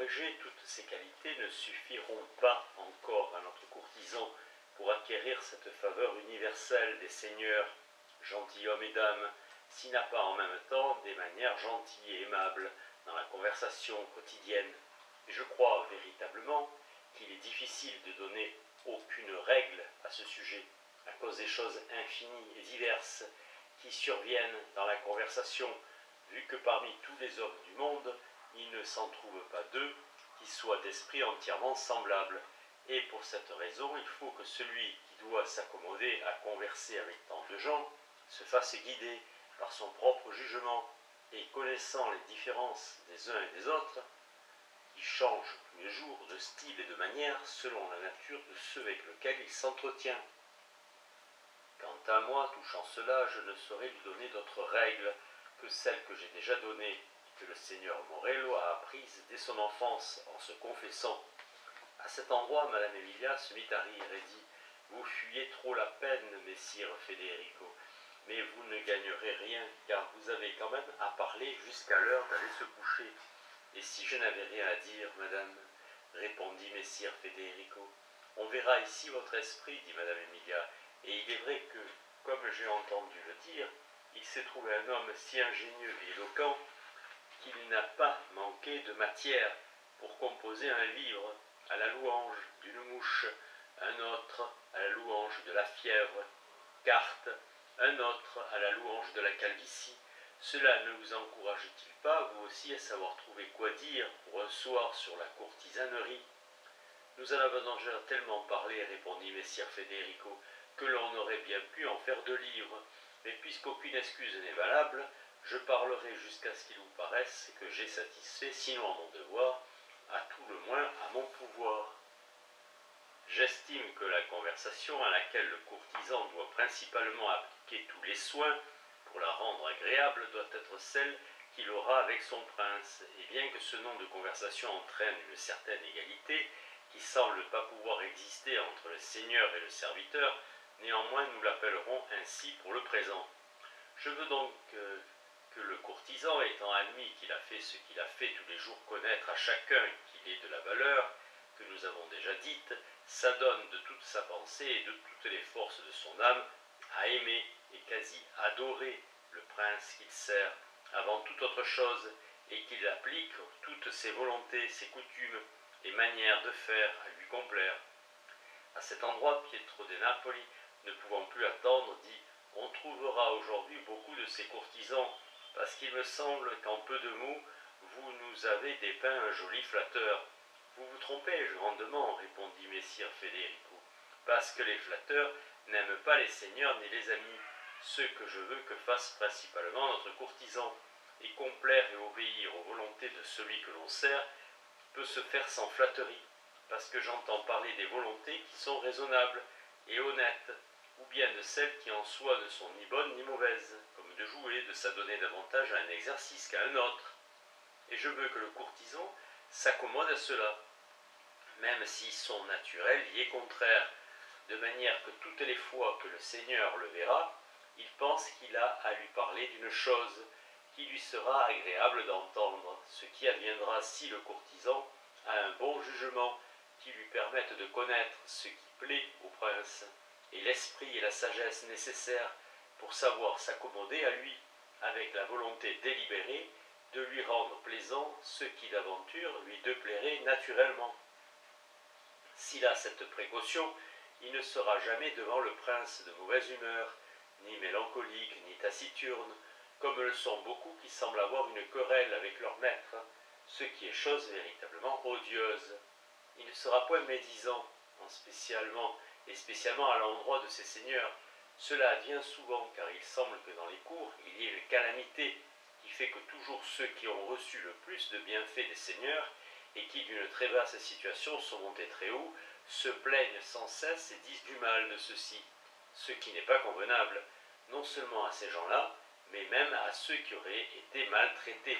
abrégé, toutes ces qualités ne suffiront pas encore à notre courtisan pour acquérir cette faveur universelle des seigneurs, gentilshommes et dames, s'il n'a pas en même temps des manières gentilles et aimables dans la conversation quotidienne. Et je crois véritablement qu'il est difficile de donner aucune règle à ce sujet, à cause des choses infinies et diverses qui surviennent dans la conversation, vu que parmi tous les hommes du monde, il ne s'en trouve pas deux qui soient d'esprit entièrement semblables. Et pour cette raison, il faut que celui qui doit s'accommoder à converser avec tant de gens se fasse guider par son propre jugement et connaissant les différences des uns et des autres, qui changent tous les jours de style et de manière selon la nature de ceux avec lesquels il s'entretient. Quant à moi, touchant cela, je ne saurais lui donner d'autres règles que celles que j'ai déjà données, que le seigneur Morello a apprises dès son enfance en se confessant. À cet endroit, Madame Emilia se mit à rire et dit « Vous fuyez trop la peine, messire Federico, mais vous ne gagnerez rien, car vous avez quand même à parler jusqu'à l'heure d'aller se coucher. » « Et si je n'avais rien à dire, madame, répondit messire Federico, on verra ici votre esprit, dit madame Emilia, et il est vrai que, comme j'ai entendu le dire, il s'est trouvé un homme si ingénieux et éloquent qu'il n'a pas manqué de matière pour composer un livre à la louange d'une mouche, un autre à la louange de la fièvre, Carte, un autre à la louange de la calvitie. Cela ne vous encourage-t-il pas, vous aussi, à savoir trouver quoi dire pour un soir sur la courtisanerie? Nous en avons déjà tellement parlé, répondit messire Federico, que l'on aurait bien pu en faire 2 livres, mais puisqu'aucune excuse n'est valable, je parlerai jusqu'à ce qu'il vous paraisse que j'ai satisfait, sinon à mon devoir, à tout le moins à mon pouvoir. J'estime que la conversation à laquelle le courtisan doit principalement appliquer tous les soins pour la rendre agréable doit être celle qu'il aura avec son prince, et bien que ce nom de conversation entraîne une certaine égalité, qui semble pas pouvoir exister entre le seigneur et le serviteur, néanmoins nous l'appellerons ainsi pour le présent. Je veux donc que le courtisan, étant admis qu'il a fait ce qu'il a fait tous les jours connaître à chacun qu'il est de la valeur, que nous avons déjà dite, s'adonne de toute sa pensée et de toutes les forces de son âme à aimer et quasi adorer le prince qu'il sert avant toute autre chose, et qu'il applique toutes ses volontés, ses coutumes et manières de faire à lui complaire. À cet endroit, Pietro de Napoli, ne pouvant plus attendre, dit « On trouvera aujourd'hui beaucoup de ces courtisans, parce qu'il me semble qu'en peu de mots, vous nous avez dépeint un joli flatteur. » « Vous vous trompez grandement, répondit messire Federico, parce que les flatteurs n'aiment pas les seigneurs ni les amis, ce que je veux que fasse principalement notre courtisan, et complaire et obéir aux volontés de celui que l'on sert peut se faire sans flatterie, parce que j'entends parler des volontés qui sont raisonnables et honnêtes, ou bien de celles qui en soi ne sont ni bonnes ni mauvaises, comme de jouer, de s'adonner davantage à un exercice qu'à un autre. Et je veux que le courtisan s'accommode à cela, même si son naturel y est contraire, de manière que toutes les fois que le Seigneur le verra, il pense qu'il a à lui parler d'une chose qui lui sera agréable d'entendre, ce qui adviendra si le courtisan a un bon jugement qui lui permette de connaître ce qui plaît au prince, et l'esprit et la sagesse nécessaires pour savoir s'accommoder à lui, avec la volonté délibérée de lui rendre plaisant ce qui d'aventure lui déplairait naturellement. S'il a cette précaution, il ne sera jamais devant le prince de mauvaise humeur, ni mélancolique, ni taciturne, comme le sont beaucoup qui semblent avoir une querelle avec leur maître, ce qui est chose véritablement odieuse. Il ne sera point médisant, spécialement à l'endroit de ses seigneurs. Cela advient souvent, car il semble que dans les cours, il y ait une calamité qui fait que toujours ceux qui ont reçu le plus de bienfaits des seigneurs et qui d'une très basse situation sont montés très haut, se plaignent sans cesse et disent du mal de ceux-ci, ce qui n'est pas convenable, non seulement à ces gens-là, mais même à ceux qui auraient été maltraités.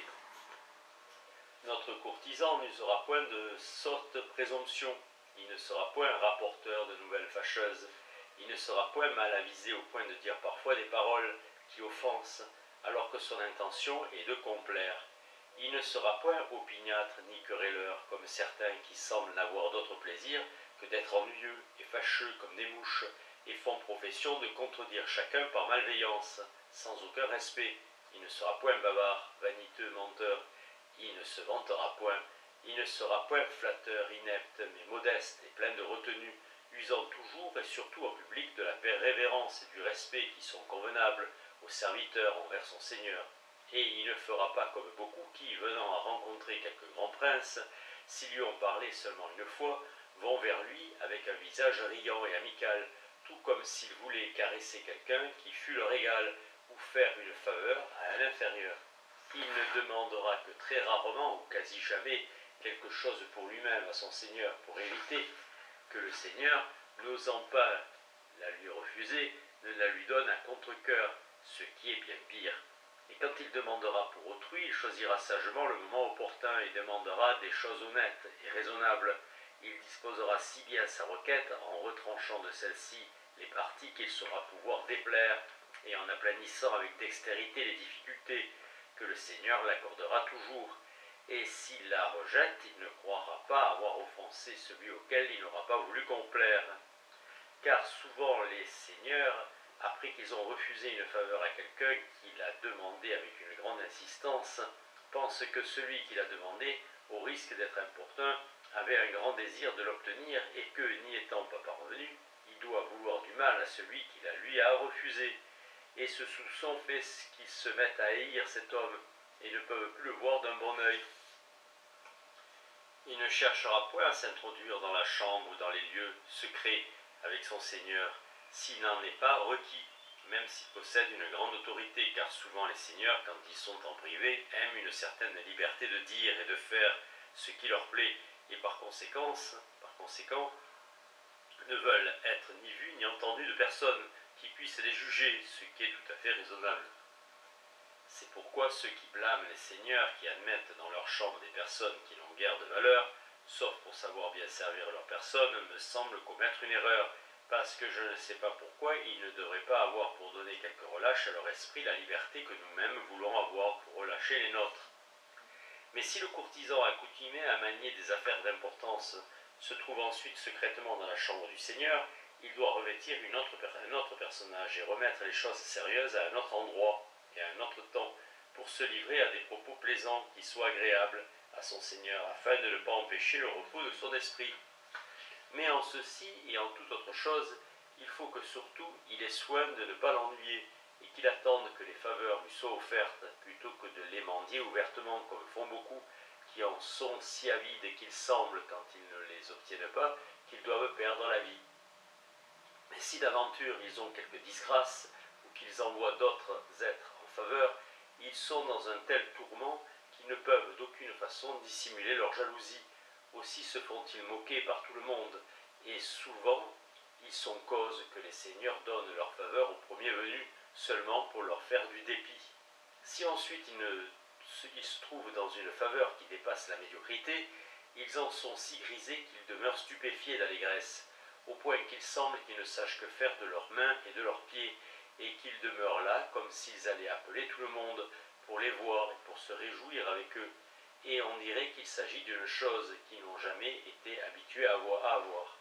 Notre courtisan n'usera point de sotte présomption, il ne sera point rapporteur de nouvelles fâcheuses, il ne sera point mal avisé au point de dire parfois des paroles qui offensent, alors que son intention est de complaire. Il ne sera point opiniâtre ni querelleur, comme certains qui semblent n'avoir d'autre plaisir que d'être ennuyeux et fâcheux comme des mouches, et font profession de contredire chacun par malveillance, sans aucun respect. Il ne sera point bavard, vaniteux, menteur, il ne se vantera point, il ne sera point flatteur, inepte, mais modeste et plein de retenue, usant toujours et surtout en public de la révérence et du respect qui sont convenables au serviteur envers son Seigneur. Et il ne fera pas comme beaucoup qui, venant à rencontrer quelque grand prince, s'ils lui ont parlé seulement une fois, vont vers lui avec un visage riant et amical, tout comme s'ils voulaient caresser quelqu'un qui fût leur égal, ou faire une faveur à un inférieur. Il ne demandera que très rarement, ou quasi jamais, quelque chose pour lui-même à son Seigneur, pour éviter que le Seigneur, n'osant pas la lui refuser, ne la lui donne à contre-cœur, ce qui est bien pire. Et quand il demandera pour autrui, il choisira sagement le moment opportun et demandera des choses honnêtes et raisonnables. Il disposera si bien sa requête en retranchant de celle-ci les parties qu'il saura pouvoir déplaire et en aplanissant avec dextérité les difficultés, que le Seigneur l'accordera toujours. Et s'il la rejette, il ne croira pas avoir offensé celui auquel il n'aura pas voulu complaire. Car souvent les seigneurs, après qu'ils ont refusé une faveur à quelqu'un qui l'a demandé avec une grande insistance, pensent que celui qui l'a demandé, au risque d'être importun, avait un grand désir de l'obtenir et que, n'y étant pas parvenu, il doit vouloir du mal à celui qui la lui a refusé. Et ce soupçon fait qu'ils se mettent à haïr cet homme et ne peuvent plus le voir d'un bon œil. Il ne cherchera point à s'introduire dans la chambre ou dans les lieux secrets avec son Seigneur, s'il n'en est pas requis, même s'il possède une grande autorité, car souvent les seigneurs, quand ils sont en privé, aiment une certaine liberté de dire et de faire ce qui leur plaît, et par conséquent, ne veulent être ni vus ni entendus de personne qui puisse les juger, ce qui est tout à fait raisonnable. C'est pourquoi ceux qui blâment les seigneurs, qui admettent dans leur chambre des personnes qui n'ont guère de valeur, sauf pour savoir bien servir leur personne, me semble commettre une erreur, parce que je ne sais pas pourquoi ils ne devraient pas avoir pour donner quelque relâche à leur esprit la liberté que nous-mêmes voulons avoir pour relâcher les nôtres. Mais si le courtisan accoutumé à manier des affaires d'importance se trouve ensuite secrètement dans la chambre du Seigneur, il doit revêtir un autre personnage et remettre les choses sérieuses à un autre endroit et à un autre temps, pour se livrer à des propos plaisants qui soient agréables à son Seigneur, afin de ne pas empêcher le repos de son esprit. Mais en ceci et en toute autre chose, il faut que surtout il ait soin de ne pas l'ennuyer, et qu'il attende que les faveurs lui soient offertes, plutôt que de les mendier ouvertement, comme font beaucoup, qui en sont si avides qu'il semble, quand ils ne les obtiennent pas, qu'ils doivent perdre la vie. Mais si d'aventure ils ont quelque disgrâce, ou qu'ils envoient d'autres êtres en faveur, ils sont dans un tel tourment qu'ils ne peuvent d'aucune façon dissimuler leur jalousie. Aussi se font-ils moquer par tout le monde, et souvent ils sont cause que les seigneurs donnent leur faveur aux premiers venus, seulement pour leur faire du dépit. Si ensuite ils se trouvent dans une faveur qui dépasse la médiocrité, ils en sont si grisés qu'ils demeurent stupéfiés d'allégresse, au point qu'il semble qu'ils ne sachent que faire de leurs mains et de leurs pieds, et qu'ils demeurent là comme s'ils allaient appeler tout le monde pour les voir et pour se réjouir avec eux, et on dirait qu'il s'agit d'une chose qu'ils n'ont jamais été habitués à avoir.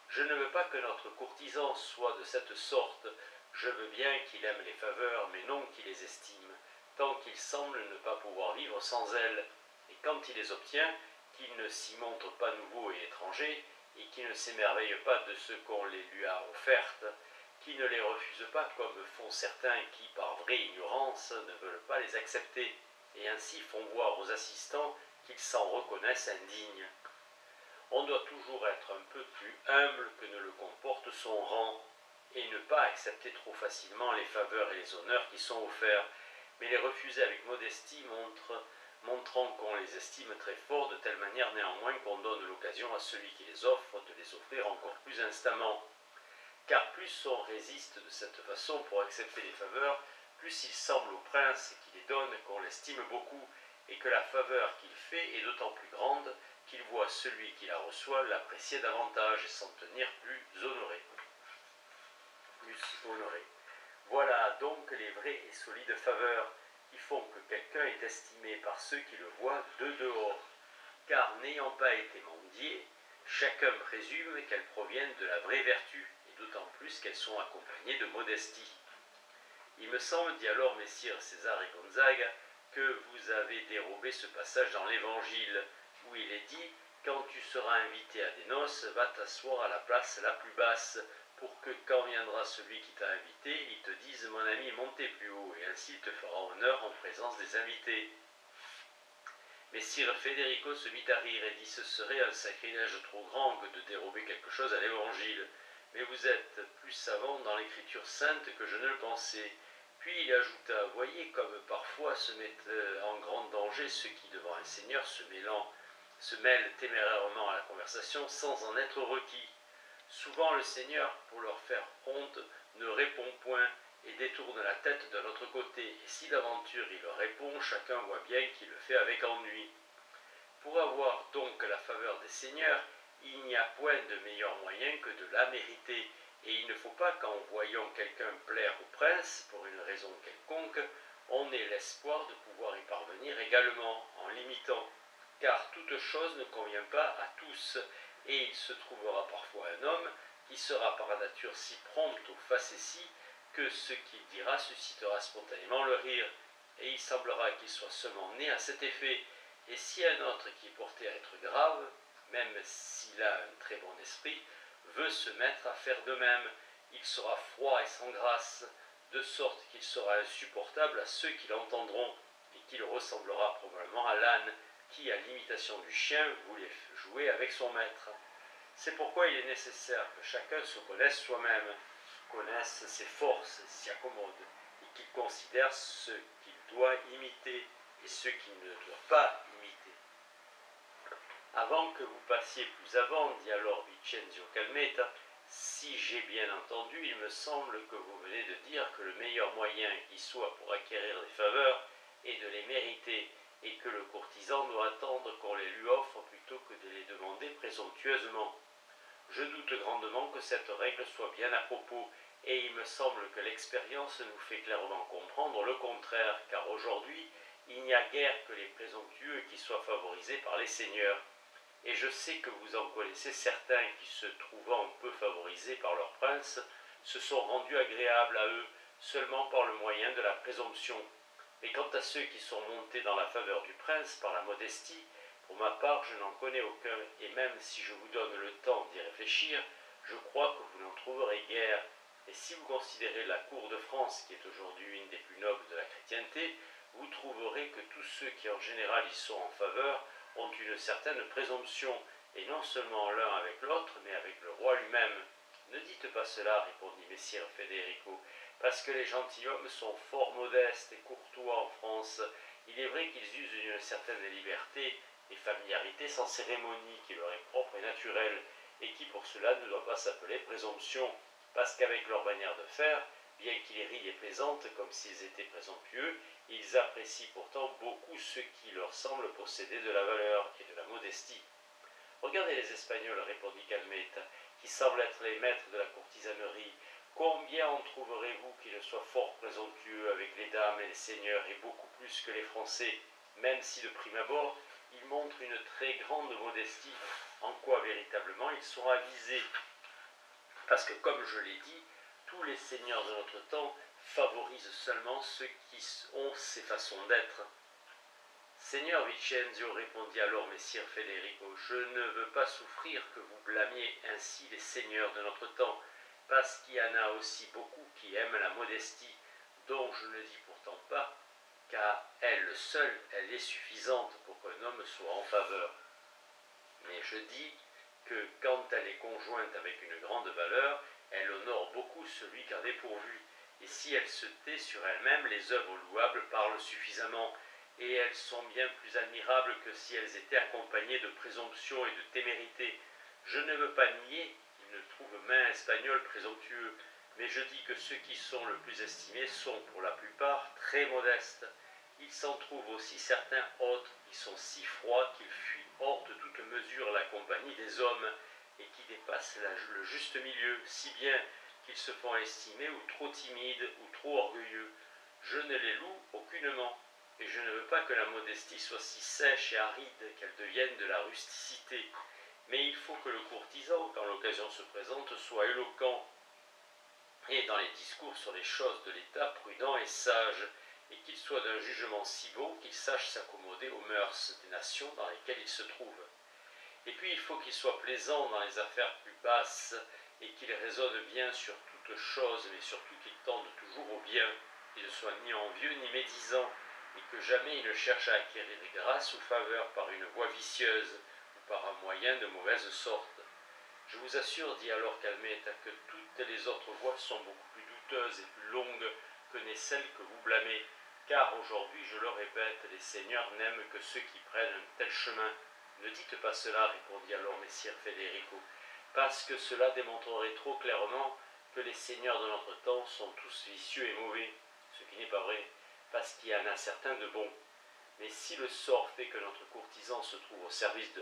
Je ne veux pas que notre courtisan soit de cette sorte, je veux bien qu'il aime les faveurs, mais non qu'il les estime, tant qu'il semble ne pas pouvoir vivre sans elles, et quand il les obtient, qu'il ne s'y montre pas nouveau et étranger, et qu'il ne s'émerveille pas de ce qu'on les lui a offertes, qu'il ne les refuse pas comme font certains qui, par vraie ignorance, ne veulent pas les accepter, et ainsi font voir aux assistants qu'ils s'en reconnaissent indignes. On doit toujours être un peu plus humble que ne le comporte son rang, et ne pas accepter trop facilement les faveurs et les honneurs qui sont offerts, mais les refuser avec modestie, montrant qu'on les estime très forts, de telle manière néanmoins qu'on donne l'occasion à celui qui les offre de les offrir encore plus instamment. Car plus on résiste de cette façon pour accepter les faveurs, plus il semble au prince qui les donne qu'on l'estime beaucoup, et que la faveur qu'il fait est d'autant plus grande qu'il voit celui qui la reçoit l'apprécier davantage et s'en tenir plus honoré. Voilà donc les vraies et solides faveurs, qui font que quelqu'un est estimé par ceux qui le voient de dehors, car n'ayant pas été mendiées, chacun présume qu'elles proviennent de la vraie vertu, et d'autant plus qu'elles sont accompagnées de modestie. Il me semble, dit alors messire César et Gonzaga, que vous avez dérobé ce passage dans l'Évangile, où il est dit « Quand tu seras invité à des noces, va t'asseoir à la place la plus basse, pour que quand viendra celui qui t'a invité, il te dise « Mon ami, montez plus haut », et ainsi il te fera honneur en présence des invités. » Messire Federico se mit à rire et dit « Ce serait un sacrilège trop grand que de dérober quelque chose à l'Évangile, mais vous êtes plus savant dans l'Écriture sainte que je ne le pensais. » Puis il ajouta « Voyez comme parfois se mettent en grand danger ceux qui, devant un seigneur, se mêlent témérairement à la conversation sans en être requis. Souvent le Seigneur, pour leur faire honte, ne répond point et détourne la tête d'un autre côté, et si d'aventure il leur répond, chacun voit bien qu'il le fait avec ennui. Pour avoir donc la faveur des seigneurs, il n'y a point de meilleur moyen que de la mériter, et il ne faut pas qu'en voyant quelqu'un plaire au prince, pour une raison quelconque, on ait l'espoir de pouvoir y parvenir également, en l'imitant, car toute chose ne convient pas à tous, et il se trouvera parfois un homme qui sera par nature si prompt aux facéties que ce qu'il dira suscitera spontanément le rire, et il semblera qu'il soit seulement né à cet effet, et si un autre qui est porté à être grave, même s'il a un très bon esprit, veut se mettre à faire de même, il sera froid et sans grâce, de sorte qu'il sera insupportable à ceux qui l'entendront, et qu'il ressemblera probablement à l'âne, qui, à l'imitation du chien, voulait jouer avec son maître. C'est pourquoi il est nécessaire que chacun se connaisse soi-même, connaisse ses forces, s'y accommode, et qu'il considère ce qu'il doit imiter et ce qu'il ne doit pas imiter. Avant que vous passiez plus avant, dit alors Vincenzo Calmetta, si j'ai bien entendu, il me semble que vous venez de dire que le meilleur moyen qui soit pour acquérir des faveurs est de les mériter, et que le courtisan doit attendre qu'on les lui offre plutôt que de les demander présomptueusement. Je doute grandement que cette règle soit bien à propos, et il me semble que l'expérience nous fait clairement comprendre le contraire, car aujourd'hui, il n'y a guère que les présomptueux qui soient favorisés par les seigneurs. Et je sais que vous en connaissez certains qui, se trouvant peu favorisés par leur prince, se sont rendus agréables à eux seulement par le moyen de la présomption. Mais quant à ceux qui sont montés dans la faveur du prince par la modestie, pour ma part, je n'en connais aucun, et même si je vous donne le temps d'y réfléchir, je crois que vous n'en trouverez guère. Et si vous considérez la cour de France, qui est aujourd'hui une des plus nobles de la chrétienté, vous trouverez que tous ceux qui en général y sont en faveur ont une certaine présomption, et non seulement l'un avec l'autre, mais avec le roi lui-même. Ne dites pas cela, répondit messire Federico, parce que les gentilshommes sont fort modestes et courtois en France. Il est vrai qu'ils usent d'une certaine liberté et familiarité sans cérémonie qui leur est propre et naturelle, et qui pour cela ne doit pas s'appeler présomption, parce qu'avec leur manière de faire, bien qu'ils rient et plaisantent comme s'ils étaient présomptueux, ils apprécient pourtant beaucoup ceux qui leur semblent posséder de la valeur et de la modestie. Regardez les Espagnols, répondit Calmetta, qui semblent être les maîtres de la courtisanerie. Combien en trouverez-vous qui ne soient fort présomptueux avec les dames et les seigneurs, et beaucoup plus que les Français, même si de prime abord, ils montrent une très grande modestie, en quoi véritablement ils sont avisés. Parce que, comme je l'ai dit, tous les seigneurs de notre temps favorisent seulement ceux qui ont ces façons d'être. Seigneur Vincenzo, répondit alors messire Federico, je ne veux pas souffrir que vous blâmiez ainsi les seigneurs de notre temps, parce qu'il y en a aussi beaucoup qui aiment la modestie, dont je ne dis pourtant pas qu'à elle seule, elle est suffisante pour qu'un homme soit en faveur. Mais je dis que quand elle est conjointe avec une grande valeur, elle honore beaucoup celui qu'en est pourvu, et si elle se tait sur elle-même, les œuvres louables parlent suffisamment, et elles sont bien plus admirables que si elles étaient accompagnées de présomption et de témérité. Je ne veux pas nier qu'il ne trouve maint espagnol présomptueux, mais je dis que ceux qui sont le plus estimés sont, pour la plupart, très modestes. Il s'en trouve aussi certains autres qui sont si froids qu'ils fuient hors de toute mesure la compagnie des hommes, et qui dépassent le juste milieu, si bien qu'ils se font estimer ou trop timides ou trop orgueilleux. Je ne les loue aucunement, et je ne veux pas que la modestie soit si sèche et aride qu'elle devienne de la rusticité. Mais il faut que le courtisan, quand l'occasion se présente, soit éloquent et dans les discours sur les choses de l'État prudent et sage, et qu'il soit d'un jugement si bon qu'il sache s'accommoder aux mœurs des nations dans lesquelles il se trouve. Et puis il faut qu'il soit plaisant dans les affaires plus basses, et qu'il raisonne bien sur toutes choses, mais surtout qu'il tende toujours au bien, qu'il ne soit ni envieux ni médisant, et que jamais il ne cherche à acquérir grâce ou faveur par une voie vicieuse, ou par un moyen de mauvaise sorte. Je vous assure, dit alors Calmette, que toutes les autres voies sont beaucoup plus douteuses et plus longues que n'est celle que vous blâmez, car aujourd'hui, je le répète, les seigneurs n'aiment que ceux qui prennent un tel chemin. Ne dites pas cela, répondit alors Messire Federico, parce que cela démontrerait trop clairement que les seigneurs de notre temps sont tous vicieux et mauvais, ce qui n'est pas vrai, parce qu'il y en a certains de bons. Mais si le sort fait que notre courtisan se trouve au service d'un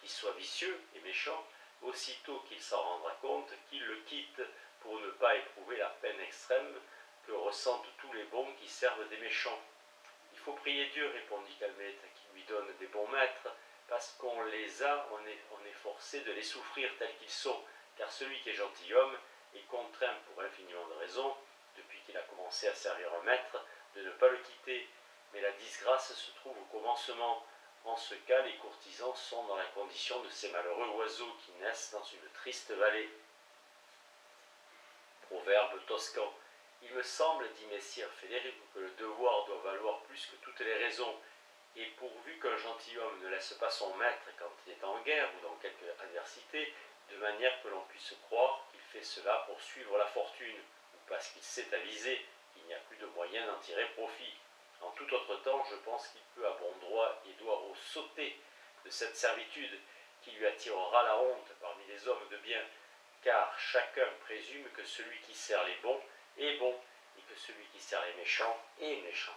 qui soit vicieux et méchant, aussitôt qu'il s'en rendra compte, qu'il le quitte pour ne pas éprouver la peine extrême que ressentent tous les bons qui servent des méchants. Il faut prier Dieu, répondit Calmette, qui lui donne des bons maîtres, parce qu'on les a, on est forcé de les souffrir tels qu'ils sont, car celui qui est gentilhomme est contraint pour infiniment de raisons, depuis qu'il a commencé à servir un maître, de ne pas le quitter. Mais la disgrâce se trouve au commencement. En ce cas, les courtisans sont dans la condition de ces malheureux oiseaux qui naissent dans une triste vallée. Proverbe toscan. Il me semble, dit Messire Federico, que le devoir doit valoir plus que toutes les raisons, et pourvu qu'un gentilhomme ne laisse pas son maître quand il est en guerre ou dans quelque adversité, de manière que l'on puisse croire qu'il fait cela pour suivre la fortune, ou parce qu'il s'est avisé qu'il n'y a plus de moyen d'en tirer profit. En tout autre temps, je pense qu'il peut à bon droit et doit au sauter de cette servitude qui lui attirera la honte parmi les hommes de bien, car chacun présume que celui qui sert les bons est bon, et que celui qui sert les méchants est méchant.